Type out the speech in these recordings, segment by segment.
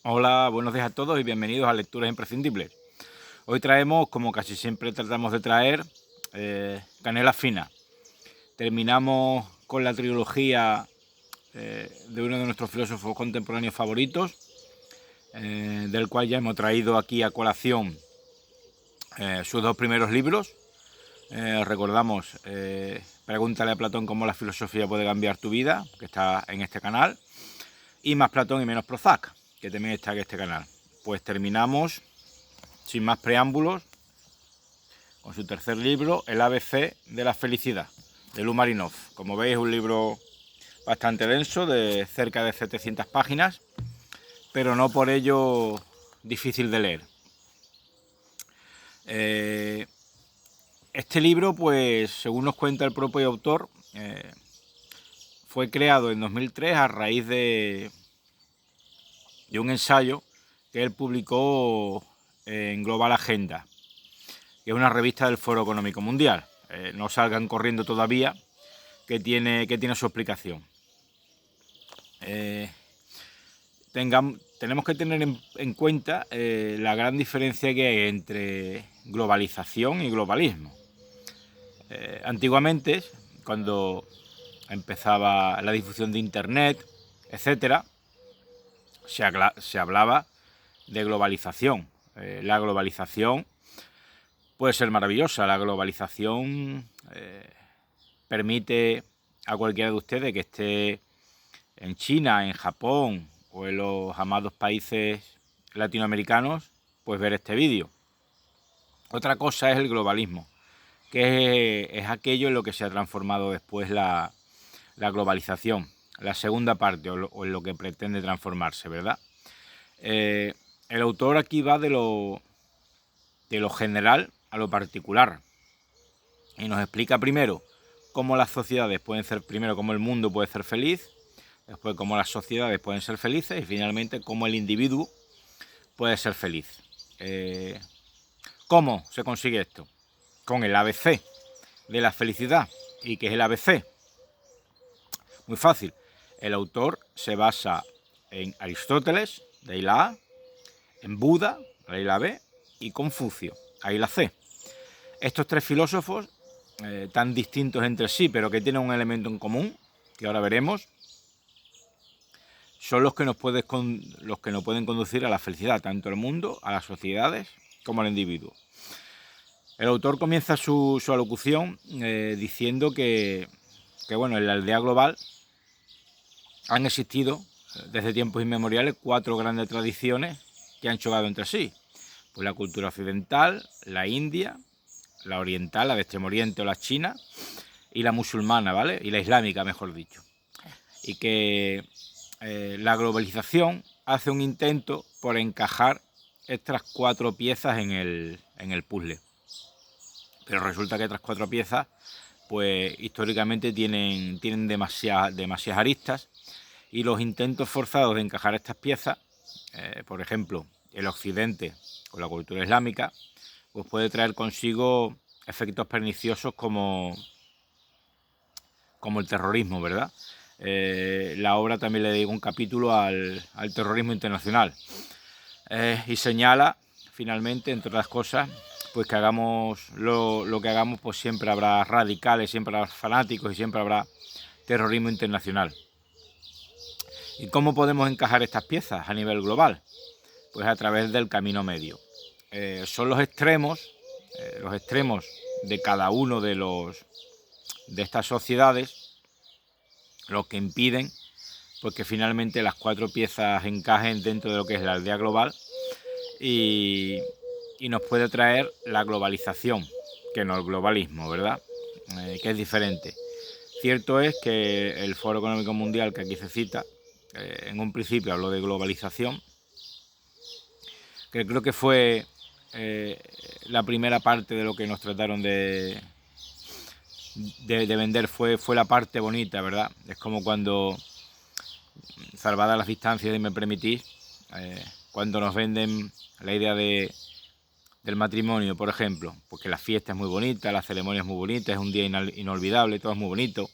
Hola, buenos días a todos y bienvenidos a Lecturas Imprescindibles. Hoy traemos, como casi siempre tratamos de traer, Canela Fina. Terminamos con la trilogía de uno de nuestros filósofos contemporáneos favoritos, del cual ya hemos traído aquí a colación sus dos primeros libros. Recordamos, Pregúntale a Platón cómo la filosofía puede cambiar tu vida, que está en este canal, y Más Platón y menos Prozac, que también está en este canal. Pues terminamos, sin más preámbulos, con su tercer libro, El ABC de la felicidad, de Lu Marinov. Como veis, es un libro bastante denso, de cerca de 700 páginas, pero no por ello difícil de leer. Este libro, pues, según nos cuenta el propio autor, fue creado en 2003 a raíz de un ensayo que él publicó en Global Agenda, que es una revista del Foro Económico Mundial. No salgan corriendo todavía, que tiene su explicación. Tenemos que tener en cuenta la gran diferencia que hay entre globalización y globalismo. Antiguamente, cuando empezaba la difusión de Internet, etcétera, se hablaba de globalización. La globalización puede ser maravillosa. La globalización permite a cualquiera de ustedes que esté en China, en Japón o en los amados países latinoamericanos, pues ver este vídeo. Otra cosa es el globalismo, que es aquello en lo que se ha transformado después la globalización, la segunda parte, o en lo que pretende transformarse, ¿verdad? El autor aquí va de lo general a lo particular y nos explica primero cómo las sociedades pueden ser, primero cómo el mundo puede ser feliz, después cómo las sociedades pueden ser felices y finalmente cómo el individuo puede ser feliz. ¿Cómo se consigue esto? Con el ABC de la felicidad. ¿Y qué es el ABC? Muy fácil. El autor se basa en Aristóteles, de ahí la A, en Buda, de ahí la B, y Confucio, ahí la C. Estos tres filósofos, tan distintos entre sí, pero que tienen un elemento en común, que ahora veremos, son los que nos pueden conducir a la felicidad, tanto el mundo, a las sociedades, como al individuo. El autor comienza su alocución diciendo que, bueno, en la aldea global han existido desde tiempos inmemoriales 4 grandes tradiciones que han chocado entre sí. Pues la cultura occidental, la india, la oriental, la de Extremo Oriente o la china, y la musulmana, ¿vale? Y la islámica, mejor dicho. Y que la globalización hace un intento por encajar estas 4 piezas en el puzzle. Pero resulta que estas 4 piezas, pues históricamente tienen demasiadas aristas, y los intentos forzados de encajar estas piezas, por ejemplo, el occidente con la cultura islámica, pues puede traer consigo efectos perniciosos como el terrorismo, ¿verdad? La obra también le dedica un capítulo al terrorismo internacional y señala, finalmente, entre otras cosas, pues que hagamos lo que hagamos, pues siempre habrá radicales, siempre habrá fanáticos y siempre habrá terrorismo internacional. ¿Y cómo podemos encajar estas piezas a nivel global? Pues a través del camino medio. Son los extremos de cada uno de estas sociedades los que impiden, pues, que finalmente las 4 piezas encajen dentro de lo que es la aldea global y nos puede traer la globalización, que no el globalismo, ¿verdad? Que es diferente. Cierto es que el Foro Económico Mundial, que aquí se cita, en un principio habló de globalización, que creo que fue la primera parte de lo que nos trataron de vender, fue la parte bonita, ¿verdad? Es como cuando, salvadas las distancias y me permitís, cuando nos venden la idea del matrimonio, por ejemplo, porque la fiesta es muy bonita, la ceremonia es muy bonita, es un día inolvidable, todo es muy bonito.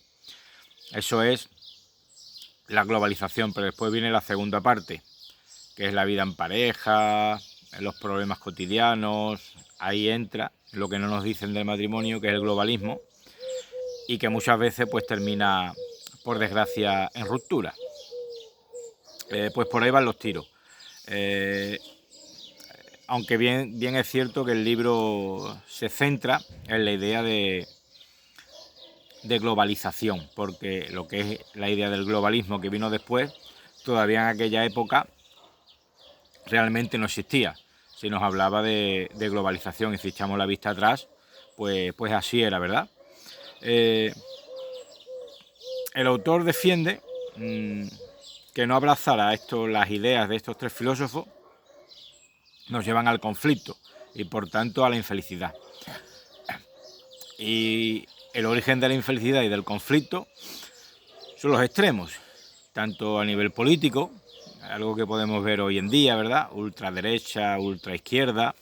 Eso es la globalización, pero después viene la segunda parte, que es la vida en pareja, los problemas cotidianos. Ahí entra lo que no nos dicen del matrimonio, que es el globalismo, y que muchas veces pues termina, por desgracia, en ruptura. Pues por ahí van los tiros. Aunque bien es cierto que el libro se centra en la idea de globalización, porque lo que es la idea del globalismo que vino después, todavía en aquella época realmente no existía. Se nos hablaba de globalización, y si echamos la vista atrás, pues así era, ¿verdad? El autor defiende que no abrazar las ideas de estos tres filósofos nos llevan al conflicto y por tanto a la infelicidad. Y el origen de la infelicidad y del conflicto son los extremos, tanto a nivel político, algo que podemos ver hoy en día, ¿verdad? Ultraderecha, ultraizquierda,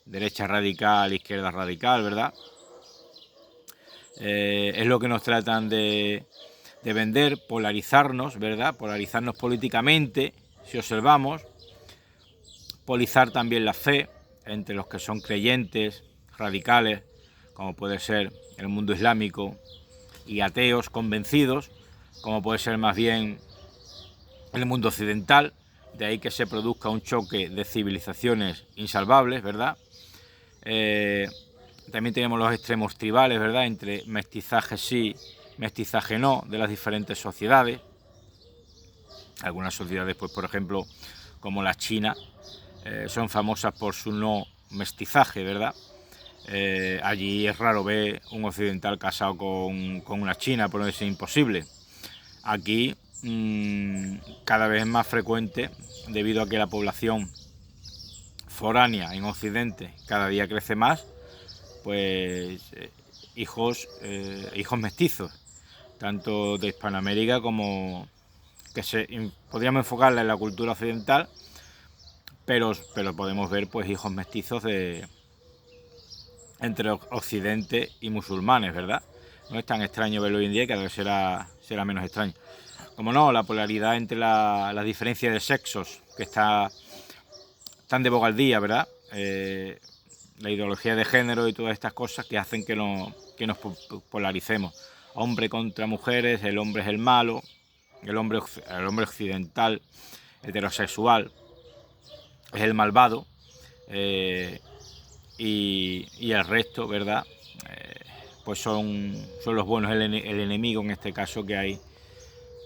derecha radical, izquierda radical, ¿verdad? Es lo que nos tratan de vender, polarizarnos, ¿verdad? Polarizarnos políticamente, si observamos, polarizar también la fe entre los que son creyentes, radicales, como puede ser el mundo islámico, y ateos convencidos, como puede ser más bien el mundo occidental. De ahí que se produzca un choque de civilizaciones insalvables, ¿verdad? También tenemos los extremos tribales, ¿verdad? Entre mestizaje sí, mestizaje no, de las diferentes sociedades. Algunas sociedades, pues por ejemplo, como la China, son famosas por su no mestizaje, ¿verdad? Allí es raro ver un occidental casado con una china, por no decir imposible. Aquí cada vez es más frecuente, debido a que la población foránea en Occidente cada día crece más, pues hijos mestizos, tanto de Hispanoamérica como que podríamos enfocarla en la cultura occidental, pero podemos ver pues hijos mestizos entre Occidente y musulmanes, ¿verdad? No es tan extraño verlo hoy en día, y cada vez será menos extraño. Como no, la polaridad entre la diferencia de sexos, que está tan de boga al día, ¿verdad? La ideología de género y todas estas cosas que hacen que nos polaricemos. Hombre contra mujeres, el hombre es el malo, el hombre occidental, heterosexual, es el malvado, y el resto, ¿verdad? Pues son los buenos, el enemigo en este caso que hay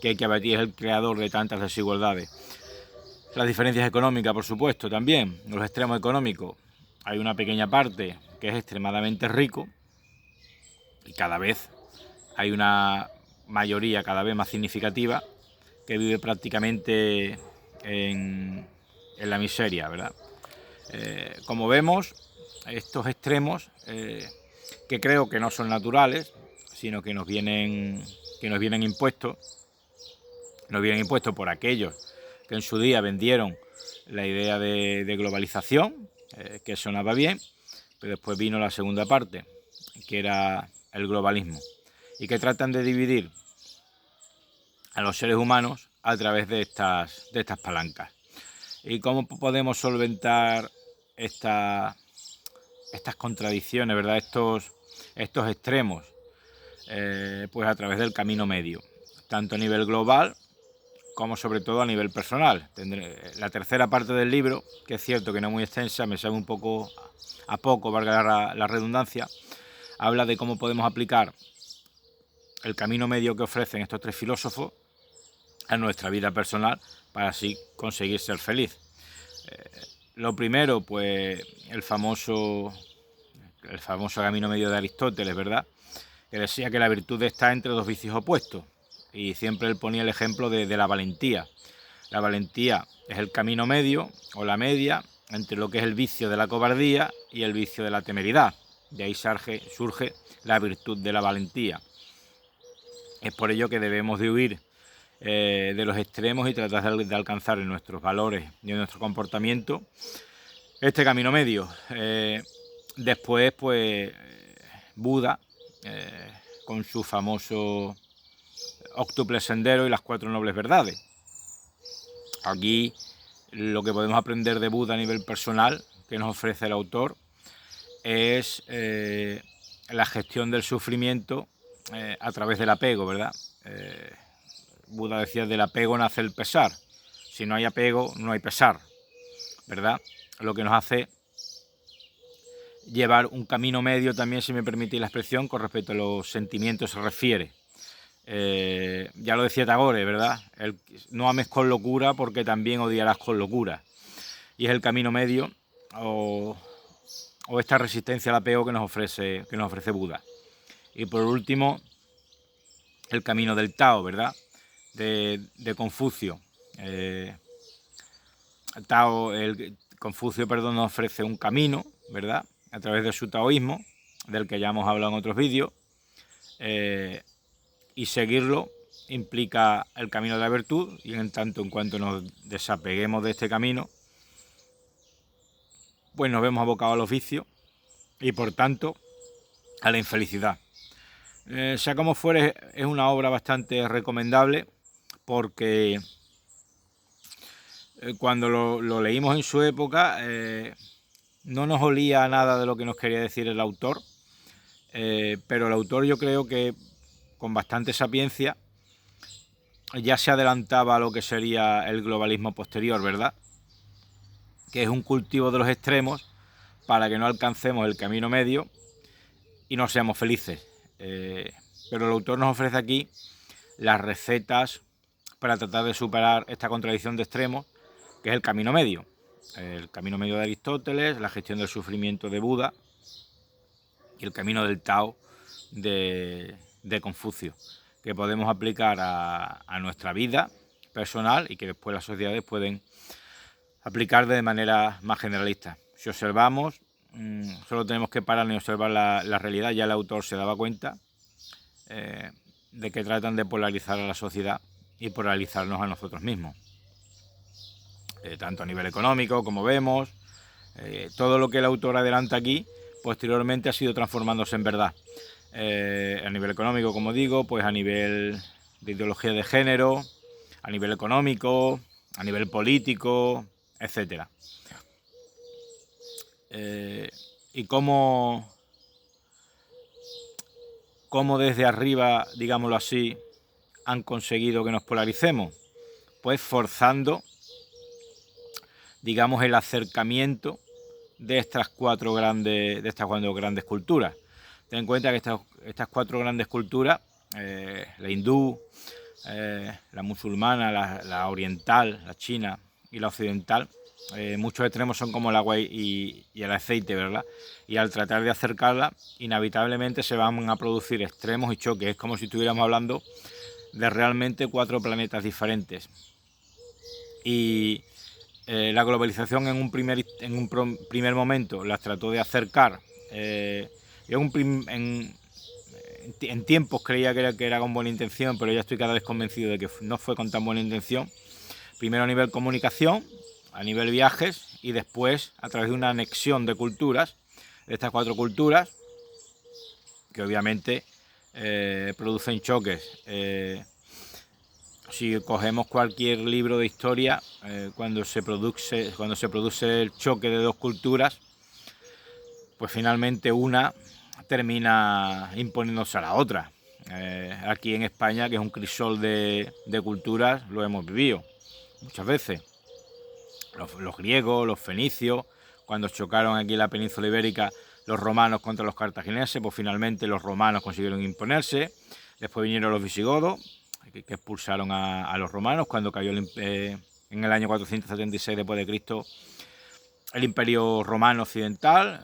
que abatir, es el creador de tantas desigualdades. Las diferencias económicas, por supuesto, también, los extremos económicos. Hay una pequeña parte que es extremadamente rico y cada vez hay una mayoría cada vez más significativa que vive prácticamente en la miseria, ¿verdad? Como vemos, estos extremos, que creo que no son naturales, sino que nos vienen impuestos, por aquellos que en su día vendieron la idea de globalización, que sonaba bien, pero después vino la segunda parte, que era el globalismo, y que tratan de dividir a los seres humanos a través de estas palancas. ¿Y cómo podemos solventar estas contradicciones, ¿verdad? Estos extremos? Pues a través del camino medio, tanto a nivel global como sobre todo a nivel personal. La tercera parte del libro, que es cierto que no es muy extensa, me sabe un poco a poco, valga la redundancia, habla de cómo podemos aplicar el camino medio que ofrecen estos tres filósofos a nuestra vida personal para así conseguir ser feliz. Lo primero, pues el famoso camino medio de Aristóteles, ¿verdad? Que decía que la virtud está entre dos vicios opuestos, y siempre él ponía el ejemplo de la valentía. La valentía es el camino medio o la media entre lo que es el vicio de la cobardía y el vicio de la temeridad. De ahí surge la virtud de la valentía. Es por ello que debemos de huir de los extremos y tratar de alcanzar en nuestros valores y en nuestro comportamiento este camino medio. Después, pues, Buda, con su famoso octuple sendero y las 4 nobles verdades. Aquí lo que podemos aprender de Buda a nivel personal, que nos ofrece el autor, es la gestión del sufrimiento a través del apego, ¿verdad? Buda decía, del apego nace el pesar. Si no hay apego, no hay pesar, ¿verdad? Lo que nos hace llevar un camino medio también, si me permitís la expresión, con respecto a los sentimientos se refiere. Ya lo decía Tagore, ¿verdad? No ames con locura porque también odiarás con locura. Y es el camino medio o esta resistencia al apego que nos ofrece Buda. Y por último, el camino del Tao, ¿verdad? De Confucio. Confucio, nos ofrece un camino, ¿verdad? A través de su taoísmo, del que ya hemos hablado en otros vídeos, y seguirlo implica el camino de la virtud, y en tanto en cuanto nos desapeguemos de este camino, pues nos vemos abocados a los vicios y por tanto a la infelicidad. Sea como fuere, es una obra bastante recomendable porque cuando lo leímos en su época no nos olía a nada de lo que nos quería decir el autor, pero el autor, yo creo que con bastante sapiencia ya se adelantaba a lo que sería el globalismo posterior, ¿verdad? Que es un cultivo de los extremos para que no alcancemos el camino medio y no seamos felices. Pero el autor nos ofrece aquí las recetas para tratar de superar esta contradicción de extremos, que es el camino medio. El camino medio de Aristóteles, la gestión del sufrimiento de Buda y el camino del Tao de Confucio, que podemos aplicar a nuestra vida personal y que después las sociedades pueden aplicar de manera más generalista. Si observamos, solo tenemos que parar y observar la realidad. Ya el autor se daba cuenta de que tratan de polarizar a la sociedad y polarizarnos a nosotros mismos. Tanto a nivel económico, como vemos, todo lo que el autor adelanta aquí, posteriormente ha sido transformándose en verdad. A nivel económico, como digo, pues a nivel de ideología de género, a nivel económico, a nivel político, etc. Y cómo desde arriba, digámoslo así, han conseguido que nos polaricemos, pues forzando, digamos, el acercamiento de estas cuatro grandes culturas. Ten en cuenta que estas cuatro grandes culturas, la hindú, la musulmana, la oriental, la china y la occidental, muchos extremos son como el agua y el aceite, ¿verdad? Y al tratar de acercarla, inevitablemente se van a producir extremos y choques. Es como si estuviéramos hablando de realmente cuatro planetas diferentes. Y la globalización en un primer momento las trató de acercar. En tiempos creía que era con buena intención, pero ya estoy cada vez convencido de que no fue con tan buena intención. Primero a nivel comunicación, a nivel viajes, y después a través de una anexión de culturas, de estas cuatro culturas, que obviamente producen choques. Si cogemos cualquier libro de historia, cuando se produce el choque de dos culturas, pues finalmente una termina imponiéndose a la otra. Aquí en España, que es un crisol de culturas, lo hemos vivido muchas veces. Los griegos, los fenicios, cuando chocaron aquí en la península ibérica los romanos contra los cartagineses, pues finalmente los romanos consiguieron imponerse. Después vinieron los visigodos, que expulsaron a los romanos cuando cayó en el año 476 después de Cristo el imperio romano occidental.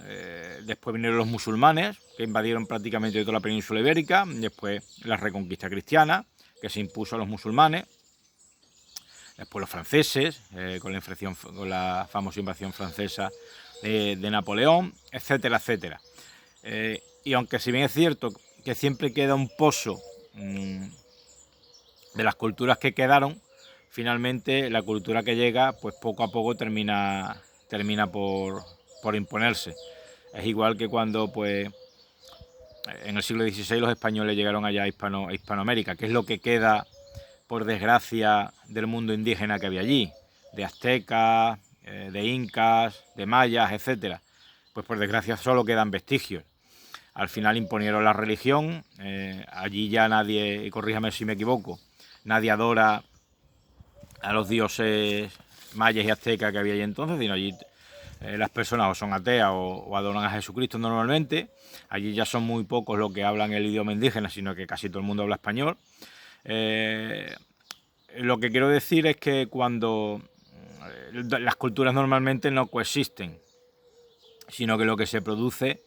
Después vinieron los musulmanes, que invadieron prácticamente toda la península ibérica. Después la reconquista cristiana, que se impuso a los musulmanes. Después los franceses, con la famosa invasión francesa de Napoleón, etcétera, etcétera. Y aunque si bien es cierto que siempre queda un pozo de las culturas que quedaron, finalmente la cultura que llega, pues poco a poco termina por imponerse. Es igual que cuando, pues, en el siglo XVI los españoles llegaron allá a Hispanoamérica, que es lo que queda, por desgracia, del mundo indígena que había allí. de aztecas, de incas, de mayas, etcétera. Pues por desgracia solo quedan vestigios. Al final imponieron la religión, allí ya nadie, y corríjame si me equivoco, nadie adora a los dioses mayas y aztecas que había allí entonces, sino allí las personas o son ateas o adoran a Jesucristo normalmente. Allí ya son muy pocos los que hablan el idioma indígena, sino que casi todo el mundo habla español. Lo que quiero decir es que cuando las culturas normalmente no coexisten, sino que lo que se produce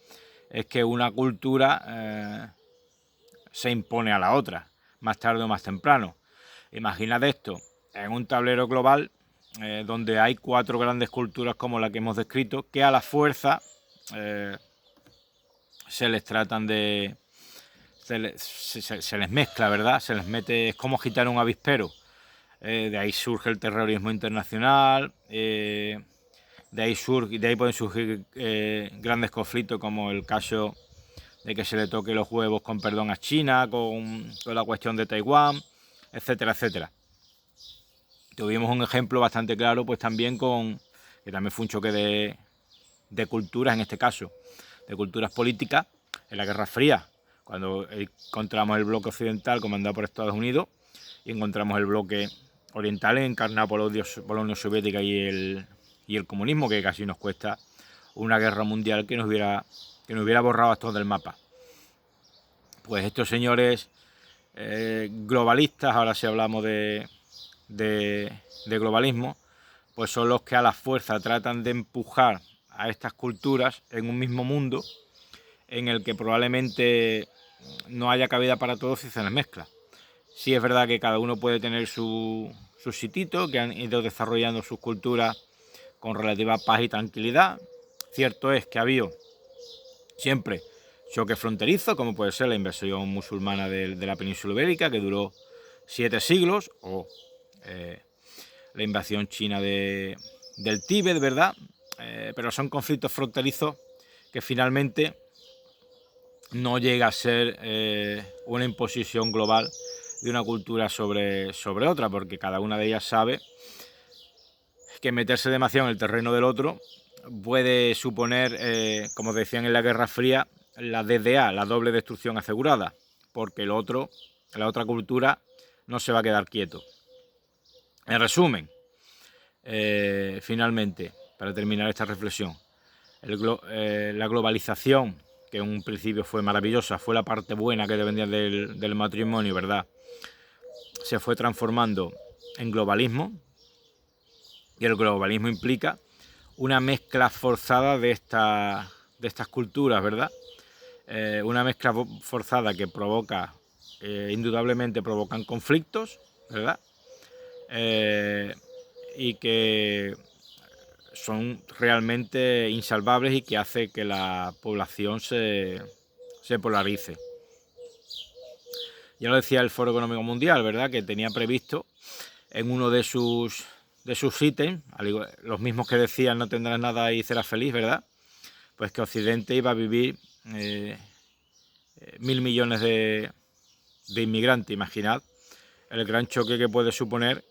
es que una cultura se impone a la otra, más tarde o más temprano. Imaginad esto, en un tablero global donde hay 4 grandes culturas como la que hemos descrito, que a la fuerza se les tratan de... se les mezcla, ¿verdad? Se les mete, es como agitar un avispero. De ahí surge el terrorismo internacional, de ahí pueden surgir grandes conflictos como el caso de que se le toque los huevos con perdón a China, con la cuestión de Taiwán, etcétera, etcétera. Tuvimos un ejemplo bastante claro pues también que también fue un choque de culturas, en este caso, de culturas políticas, en la Guerra Fría, cuando encontramos el bloque occidental comandado por Estados Unidos y encontramos el bloque oriental encarnado por la Unión Soviética y el comunismo, que casi nos cuesta una guerra mundial que nos hubiera borrado a todos del mapa. Pues estos señores globalistas, ahora si hablamos de globalismo, pues son los que a la fuerza tratan de empujar a estas culturas en un mismo mundo en el que probablemente no haya cabida para todos si se les mezcla. Sí es verdad que cada uno puede tener su sitito, que han ido desarrollando sus culturas con relativa paz y tranquilidad. Cierto es que ha habido siempre choques fronterizos, como puede ser la invasión musulmana de la península ibérica, que duró 7 siglos, o la invasión china del Tíbet, ¿verdad? Pero son conflictos fronterizos que finalmente no llega a ser una imposición global de una cultura sobre otra, porque cada una de ellas sabe que meterse demasiado en el terreno del otro puede suponer, como decían en la Guerra Fría, la DDA, la doble destrucción asegurada, porque la otra cultura no se va a quedar quieto. En resumen, finalmente, para terminar esta reflexión, la globalización, que en un principio fue maravillosa, fue la parte buena que dependía del matrimonio, ¿verdad? Se fue transformando en globalismo, y el globalismo implica una mezcla forzada de estas culturas, ¿verdad? Una mezcla forzada que provoca, indudablemente provocan conflictos, ¿verdad? Y que son realmente insalvables y que hace que la población se polarice. Ya lo decía el Foro Económico Mundial, ¿verdad? Que tenía previsto en uno de sus ítems, los mismos que decían no tendrás nada y serás feliz, ¿verdad? Pues que Occidente iba a vivir 1.000 millones de inmigrantes. Imaginad el gran choque que puede suponer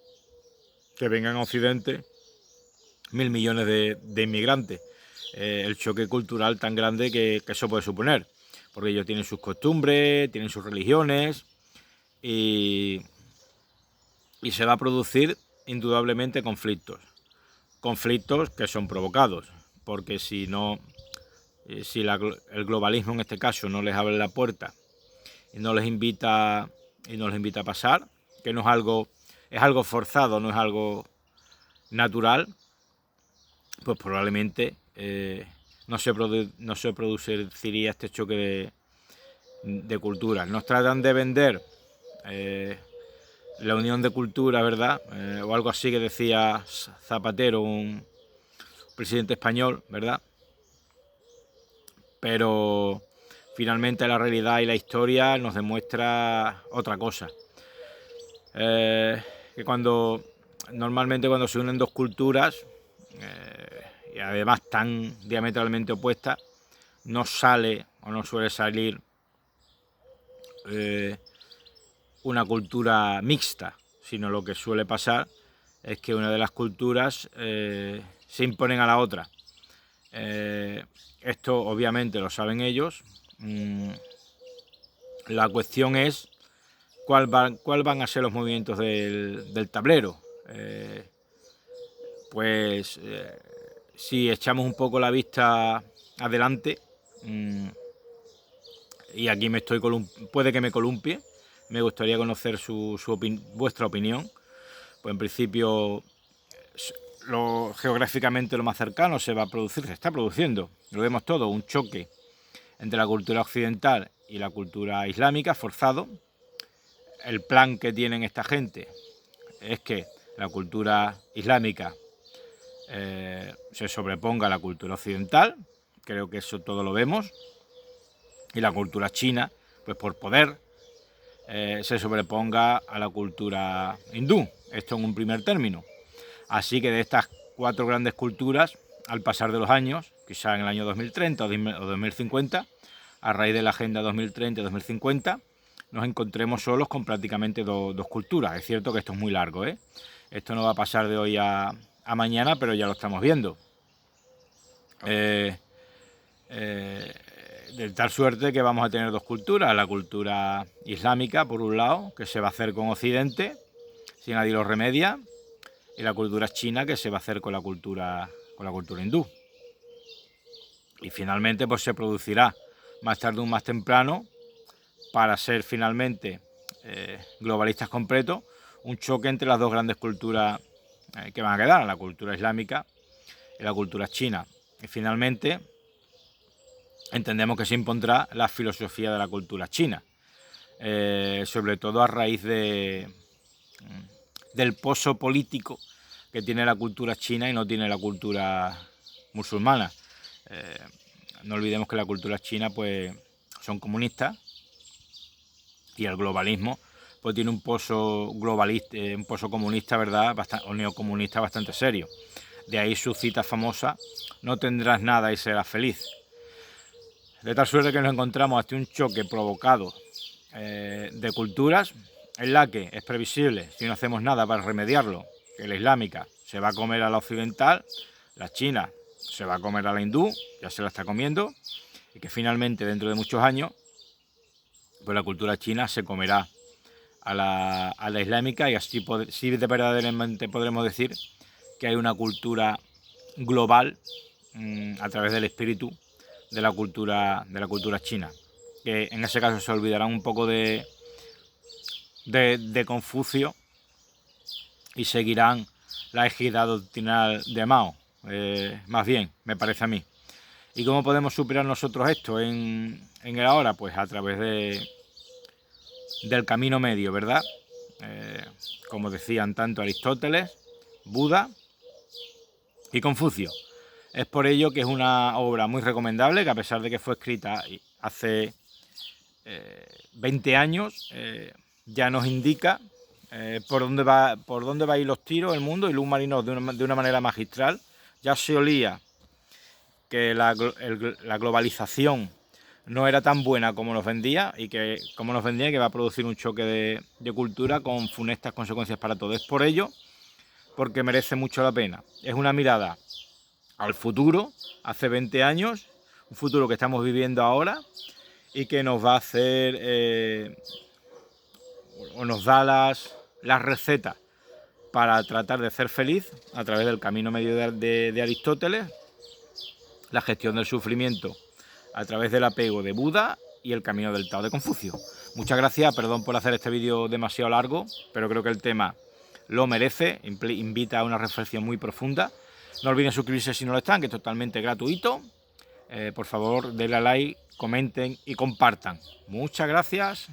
que vengan a Occidente 1.000 millones de inmigrantes. El choque cultural tan grande que eso puede suponer, porque ellos tienen sus costumbres, tienen sus religiones y se va a producir indudablemente conflictos que son provocados, porque si el globalismo en este caso no les abre la puerta y no les invita a pasar, que no es algo forzado, no es algo natural, pues probablemente no se produciría este choque de culturas. Nos tratan de vender la unión de culturas, ¿verdad? O algo así que decía Zapatero, un presidente español, ¿verdad? Pero finalmente la realidad y la historia nos demuestra otra cosa. Que normalmente cuando se unen dos culturas, y además tan diametralmente opuestas, no sale o no suele salir una cultura mixta, sino lo que suele pasar es que una de las culturas se imponen a la otra. Esto obviamente lo saben ellos. La cuestión es cuál van a ser los movimientos del tablero. Si echamos un poco la vista adelante, y aquí puede que me columpie, me gustaría conocer vuestra opinión. Pues en principio, geográficamente lo más cercano se está produciendo, lo vemos todo, un choque entre la cultura occidental y la cultura islámica forzado. El plan que tienen esta gente es que la cultura islámica se sobreponga a la cultura occidental, creo que eso todo lo vemos, y la cultura china, pues por poder, se sobreponga a la cultura hindú, esto en un primer término. Así que de estas 4 grandes culturas, al pasar de los años, quizá en el año 2030 o 2050, a raíz de la Agenda 2030 y 2050, nos encontremos solos con prácticamente dos culturas. Es cierto que esto es muy largo, ¿eh? Esto no va a pasar de hoy a mañana, pero ya lo estamos viendo. De tal suerte que vamos a tener 2 culturas, la cultura islámica, por un lado, que se va a hacer con Occidente, si nadie lo remedia, y la cultura china, que se va a hacer con la cultura hindú. Y finalmente pues se producirá más tarde o más temprano, para ser finalmente globalistas completos, un choque entre las 2 grandes culturas que van a quedar, la cultura islámica y la cultura china. Y finalmente entendemos que se impondrá la filosofía de la cultura china, sobre todo a raíz del pozo político que tiene la cultura china y no tiene la cultura musulmana. No olvidemos que la cultura china pues son comunistas, y el globalismo pues tiene un pozo globalista, un pozo comunista, ¿verdad?, o neocomunista bastante serio. De ahí su cita famosa: no tendrás nada y serás feliz. De tal suerte que nos encontramos ante un choque provocado de culturas, en la que es previsible, si no hacemos nada para remediarlo, que la islámica se va a comer a la occidental, la china se va a comer a la hindú, ya se la está comiendo, y que finalmente dentro de muchos años pues la cultura china se comerá a la islámica, y así sí verdaderamente podremos decir que hay una cultura global a través del espíritu de la cultura china, que en ese caso se olvidarán un poco de Confucio y seguirán la égida doctrinal de Mao, más bien, me parece a mí. ¿Y cómo podemos superar nosotros esto en el ahora? Pues a través del camino medio, ¿verdad? Como decían tanto Aristóteles, Buda y Confucio. Es por ello que es una obra muy recomendable, que a pesar de que fue escrita hace 20 años, ya nos indica por dónde va a ir los tiros el mundo, y Luz Marinós de una manera magistral. Ya se olía que la globalización no era tan buena como nos vendía, y que va a producir un choque de cultura con funestas consecuencias para todos. Es por ello porque merece mucho la pena. Es una mirada al futuro, hace 20 años, un futuro que estamos viviendo ahora, y que nos va a hacer o nos da las recetas para tratar de ser feliz a través del camino medio de Aristóteles, la gestión del sufrimiento a través del apego de Buda y el camino del Tao de Confucio. Muchas gracias, perdón por hacer este vídeo demasiado largo, pero creo que el tema lo merece, invita a una reflexión muy profunda. No olviden suscribirse si no lo están, que es totalmente gratuito. Por favor, denle a like, comenten y compartan. Muchas gracias.